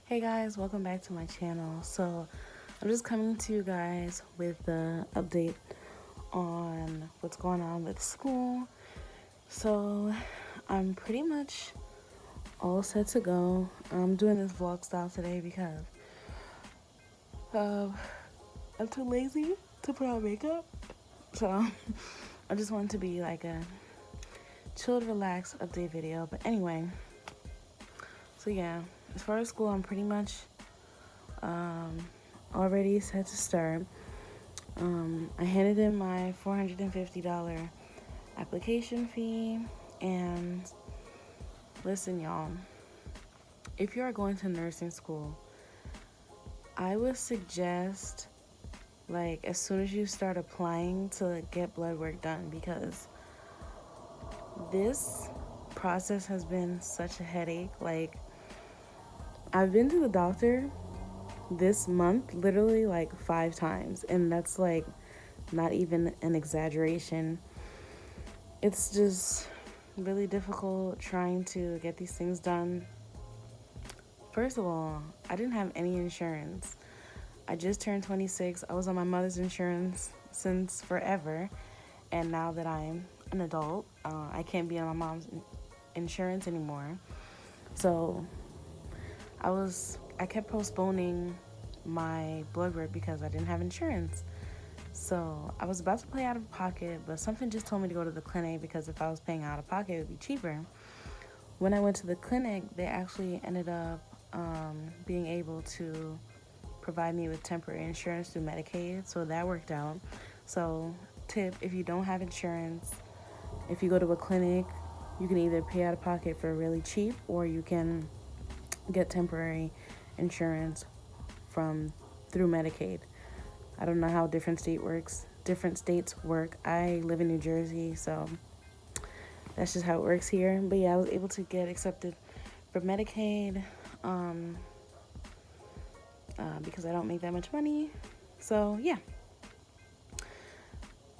Hey guys, welcome back to my channel. So I'm just coming to you guys with the update on what's going on with school. So I'm pretty much all set to go. I'm doing this vlog style today because uh, I'm too lazy to put on makeup. So I just wanted to be like a chilled, relaxed update video. But anyway, so yeah, as far as school, I'm pretty much already set to start. I handed in my $450 application fee. And listen, y'all, if you are going to nursing school, I would suggest, like, as soon as you start applying, to get blood work done, because this process has been such a headache. Like, I've been to the doctor this month literally like 5 times, and that's like not even an exaggeration. It's just really difficult trying to get these things done. First of all, I didn't have any insurance. I just turned 26. I was on my mother's insurance since forever, and now that I'm an adult, I can't be on my mom's insurance anymore. So I kept postponing my blood work because I didn't have insurance. So I was about to pay out of pocket, but something just told me to go to the clinic, because if I was paying out of pocket, it would be cheaper. When I went to the clinic, they actually ended up being able to provide me with temporary insurance through Medicaid, so that worked out. So, tip, if you don't have insurance, if you go to a clinic, you can either pay out of pocket for really cheap, or you can get temporary insurance from through Medicaid. I don't know how different states work. I live in New Jersey, so that's just how it works here. But yeah, I was able to get accepted for Medicaid because I don't make that much money. So yeah.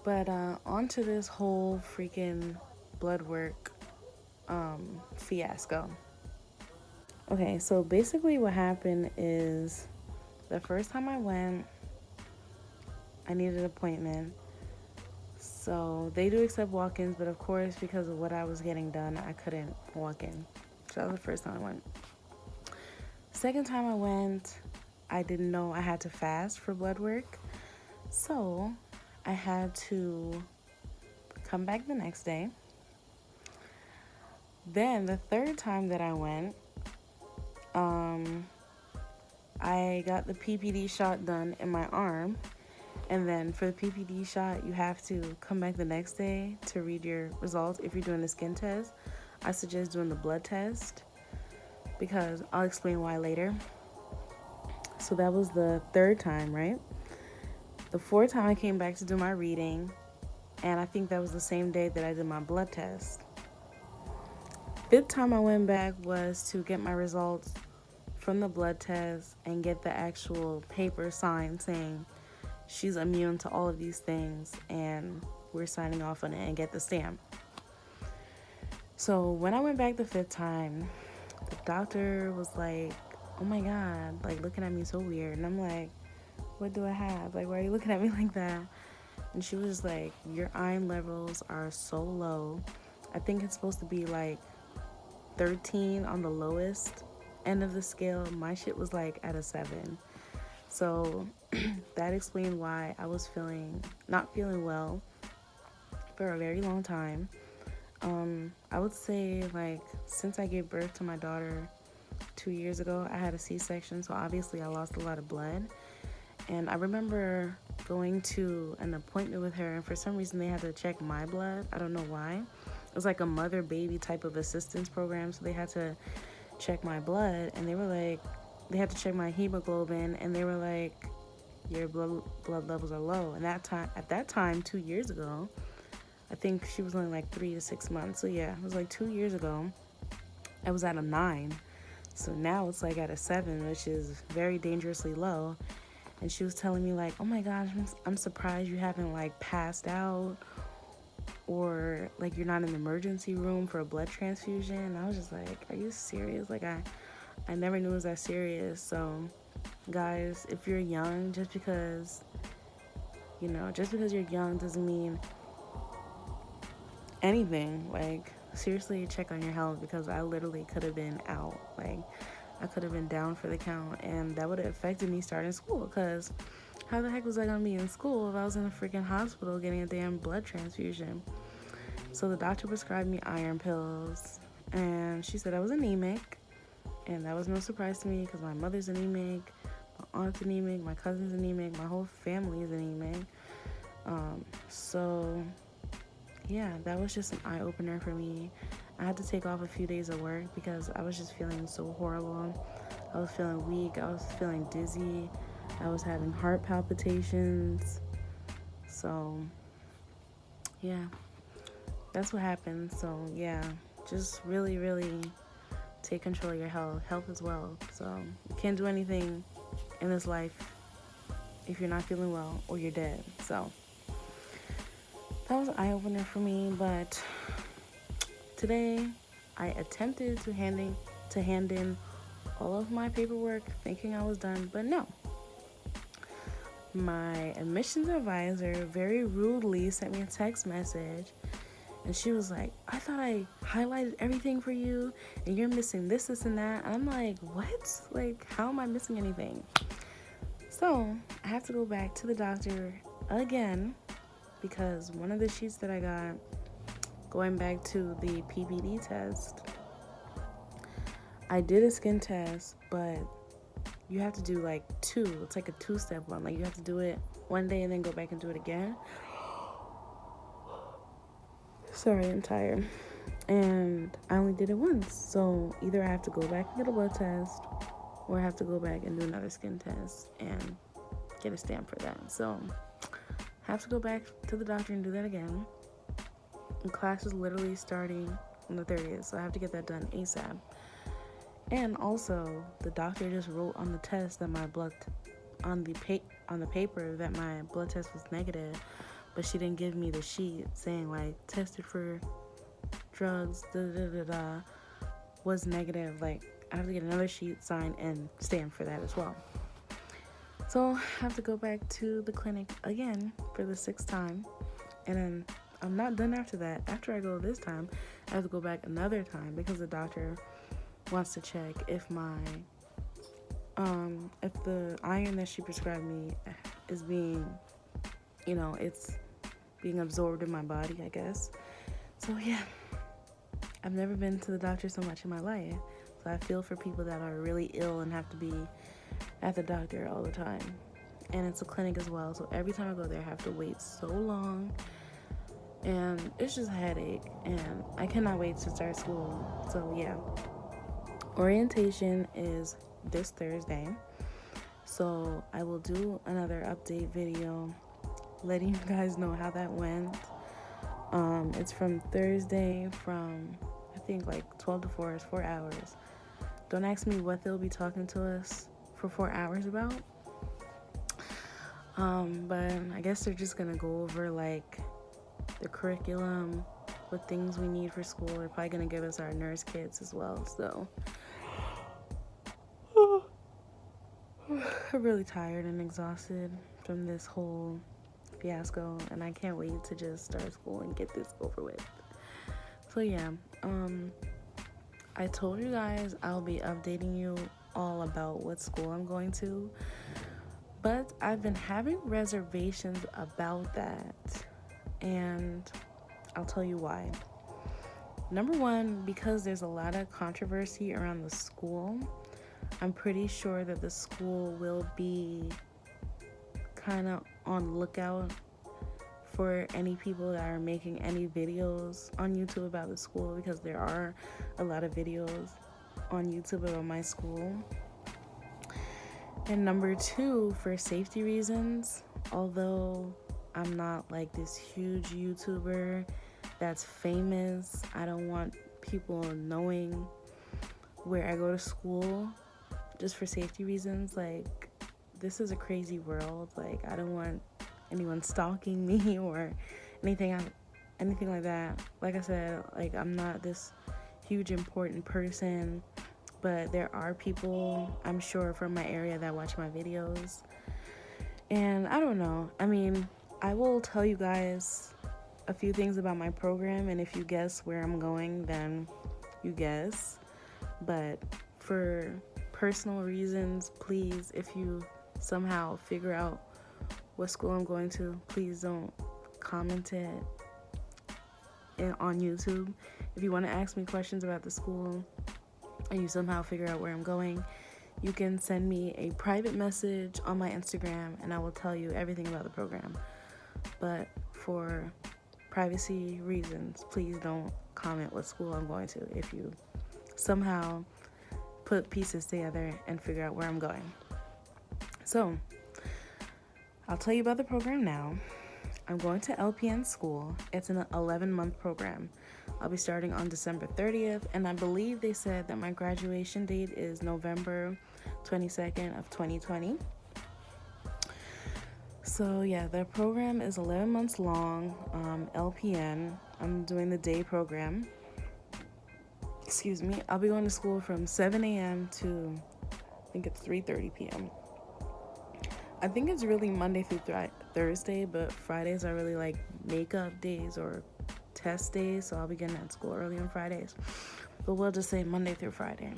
But on to this whole freaking blood work fiasco. Okay, so basically what happened is, the first time I went, I needed an appointment. So they do accept walk-ins, but of course, because of what I was getting done, I couldn't walk in. So that was the first time I went. Second time I went, I didn't know I had to fast for blood work. So I had to come back the next day. Then the third time that I went, I got the PPD shot done in my arm. And then for the PPD shot, you have to come back the next day to read your results. If you're doing a skin test, I suggest doing the blood test, because I'll explain why later. So that was the third time, right? The fourth time I came back to do my reading, and I think that was the same day that I did my blood test. Fifth time I went back was to get my results from the blood test and get the actual paper signed saying she's immune to all of these things, and we're signing off on it, and get the stamp. So when I went back the fifth time, the doctor was like, oh my God, like looking at me so weird. And I'm like, what do I have? Like, why are you looking at me like that? And she was like, your iron levels are so low. I think it's supposed to be like 13 on the lowest end of the scale. My shit was like at a 7. So that explained why I was not feeling well for a very long time. I would say, like, since I gave birth to my daughter 2 years ago, I had a C-section, so obviously I lost a lot of blood. And I remember going to an appointment with her, and for some reason they had to check my blood. I don't know why. It was like a mother-baby type of assistance program, so they had to check my blood, and they had to check my hemoglobin, and they were like, your blood levels are low. And at that time 2 years ago, I think she was only like 3 to 6 months. So yeah, it was like 2 years ago, I was at a 9. So now it's like at a 7, which is very dangerously low. And she was telling me like, oh my gosh, I'm surprised you haven't like passed out, or like you're not in the emergency room for a blood transfusion. And I was just like, are you serious? Like, I I never knew it was that serious. So, guys, if you're young, just because you're young doesn't mean anything. Like, seriously, check on your health, because I literally could have been out. Like, I could have been down for the count, and that would have affected me starting school, because how the heck was I going to be in school if I was in a freaking hospital getting a damn blood transfusion? So the doctor prescribed me iron pills, and she said I was anemic, and that was no surprise to me because my mother's anemic, my aunt's anemic, my cousin's anemic, my whole family is anemic. So yeah, that was just an eye-opener for me. I had to take off a few days of work because I was just feeling so horrible. I was feeling weak, I was feeling dizzy, I was having heart palpitations. So yeah, that's what happened. So yeah, just really, really take control of your health as well. So you can't do anything in this life if you're not feeling well or you're dead. So that was an eye-opener for me. But today I attempted to hand in all of my paperwork thinking I was done, but no. My admissions advisor very rudely sent me a text message, and she was like, I thought I highlighted everything for you and you're missing this, this, and that. And I'm like, what? Like, how am I missing anything? So I have to go back to the doctor again, because one of the sheets that I got, going back to the PPD test, I did a skin test, but you have to do like two. It's like a two-step one. Like, you have to do it one day and then go back and do it again. Sorry, I'm tired. And I only did it once. So either I have to go back and get a blood test, or I have to go back and do another skin test and get a stamp for that. So I have to go back to the doctor and do that again. And class is literally starting on the 30th, so I have to get that done ASAP. And also, the doctor just wrote on the test that my blood on the paper that my blood test was negative, but she didn't give me the sheet saying like tested for drugs, was negative. Like, I have to get another sheet signed and stamp for that as well. So I have to go back to the clinic again for the 6th time, and then I'm not done after that. After I go this time, I have to go back another time because the doctor wants to check if if the iron that she prescribed me is being, it's being absorbed in my body, I guess. So yeah, I've never been to the doctor so much in my life. So I feel for people that are really ill and have to be at the doctor all the time. And it's a clinic as well, so every time I go there I have to wait so long, and it's just a headache, and I cannot wait to start school. So yeah, orientation is this Thursday, so I will do another update video letting you guys know how that went. It's from Thursday from, I think, like 12 to 4 is 4 hours. Don't ask me what they'll be talking to us for 4 hours about, but I guess they're just gonna go over like the curriculum, what things we need for school. They're probably gonna give us our nurse kits as well. So I'm really tired and exhausted from this whole fiasco, and I can't wait to just start school and get this over with. So yeah, I told you guys I'll be updating you all about what school I'm going to, but I've been having reservations about that, and I'll tell you why. Number one, because there's a lot of controversy around the school. I'm pretty sure that the school will be kind of on lookout for any people that are making any videos on YouTube about the school, because there are a lot of videos on YouTube about my school. And number two, for safety reasons, although I'm not like this huge YouTuber that's famous, I don't want people knowing where I go to school, just for safety reasons. Like, this is a crazy world. Like, I don't want anyone stalking me or anything like that. Like I said, like, I'm not this huge important person but there are people, I'm sure, from my area that watch my videos. And I don't know. I mean, I will tell you guys a few things about my program, and if you guess where I'm going, then you guess. But for personal reasons, please, if you somehow figure out what school I'm going to, please don't comment it on YouTube. If you want to ask me questions about the school and you somehow figure out where I'm going, you can send me a private message on my Instagram and I will tell you everything about the program. But for privacy reasons, please don't comment what school I'm going to if you somehow put pieces together and figure out where I'm going. So, I'll tell you about the program now. I'm going to LPN school. It's an 11-month program. I'll be starting on December 30th, and I believe they said that my graduation date is November 22nd of 2020. So yeah, the program is 11 months long, LPN. I'm doing the day program. Excuse me. I'll be going to school from 7 a.m. to, I think it's 3:30 p.m. I think it's really Monday through Thursday, but Fridays are really like makeup days or test days, so I'll be getting at school early on Fridays. But we'll just say Monday through Friday.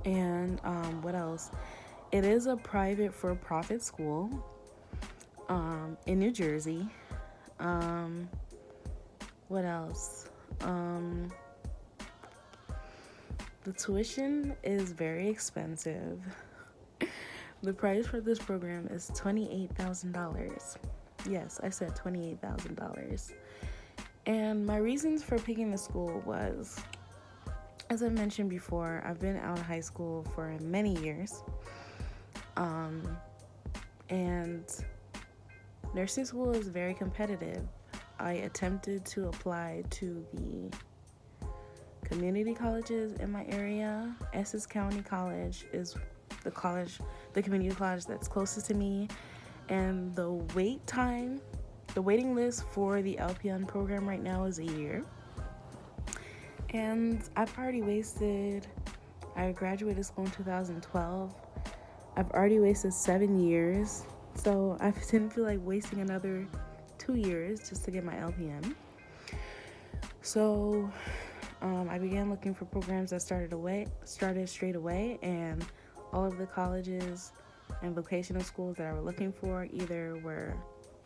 And what else? It is a private for-profit school in New Jersey. What else? The tuition is very expensive. The price for this program is $28,000. Yes, I said $28,000. And my reasons for picking the school was, as I mentioned before, I've been out of high school for many years. And nursing school is very competitive. I attempted to apply to the community colleges in my area. Essex County College is the community college that's closest to me, and the waiting list for the LPN program right now is a year. And I graduated school in 2012. I've already wasted 7 years, so I didn't feel like wasting another 2 years just to get my LPN. So I began looking for programs that started straight away, and all of the colleges and vocational schools that I was looking for either were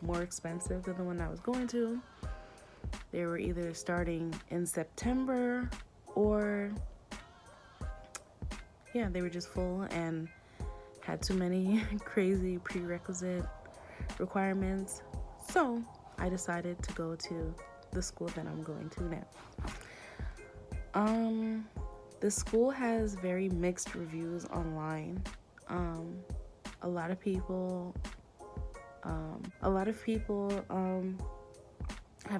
more expensive than the one I was going to. They were either starting in September or, they were just full and had too many crazy prerequisite requirements. So I decided to go to the school that I'm going to now. The school has very mixed reviews online. A lot of people have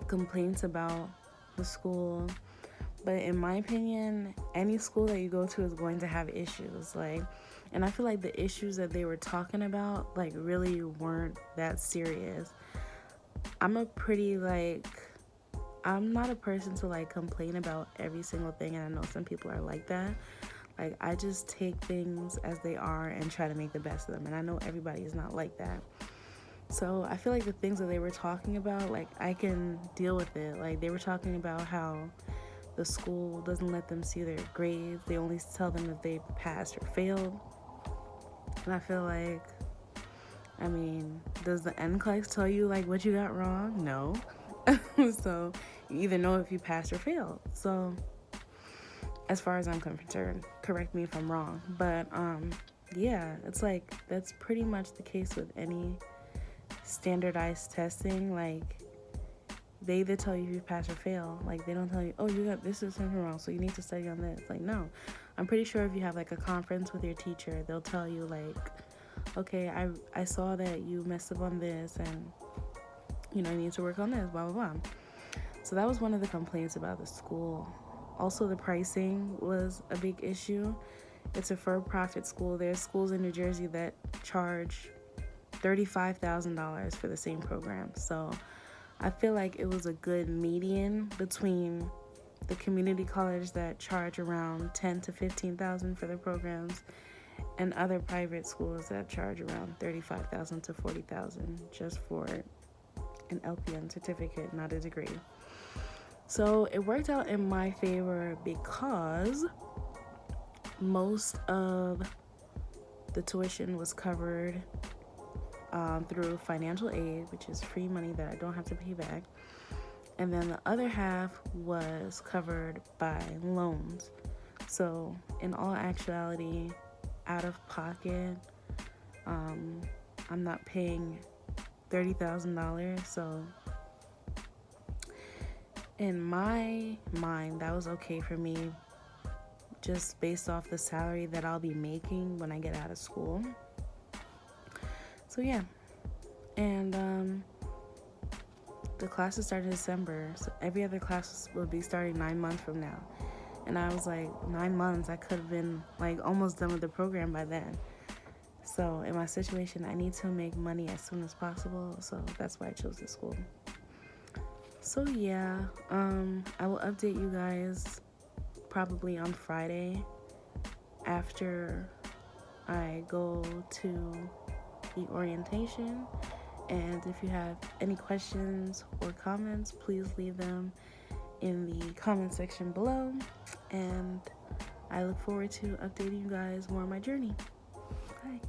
complaints about the school, but in my opinion, any school that you go to is going to have issues. And I feel like the issues that they were talking about really weren't that serious. I'm not a person to complain about every single thing, and I know some people are like that. I just take things as they are and try to make the best of them, and I know everybody is not like that. So I feel like the things that they were talking about, I can deal with it. They were talking about how the school doesn't let them see their grades. They only tell them if they passed or failed. And I feel does the NCLEX tell you what you got wrong? No. So you either know if you passed or failed. So as far as I'm concerned, correct me if I'm wrong. But it's that's pretty much the case with any standardized testing. They either tell you if you pass or fail. They don't tell you, oh, you got this is something wrong, so you need to study on this. No. I'm pretty sure if you have a conference with your teacher, they'll tell you okay, I saw that you messed up on this, and you need to work on this, blah, blah, blah. So that was one of the complaints about the school. Also, the pricing was a big issue. It's a for-profit school. There's schools in New Jersey that charge $35,000 for the same program. So I feel like it was a good median between the community college that charge around 10 to 15,000 for their programs, and other private schools that charge around 35,000 to 40,000 just for an LPN certificate, not a degree. So it worked out in my favor because most of the tuition was covered through financial aid, which is free money that I don't have to pay back. And then the other half was covered by loans. So in all actuality, out of pocket, I'm not paying $30,000. So in my mind, that was okay for me, just based off the salary that I'll be making when I get out of school. So yeah, and the classes started in December, so every other class will be starting 9 months from now. And I was like, 9 months, I could have been like almost done with the program by then. So in my situation, I need to make money as soon as possible, so that's why I chose this school. So yeah, I will update you guys probably on Friday after I go to the orientation. And if you have any questions or comments, please leave them in the comment section below. And I look forward to updating you guys more on my journey. Bye.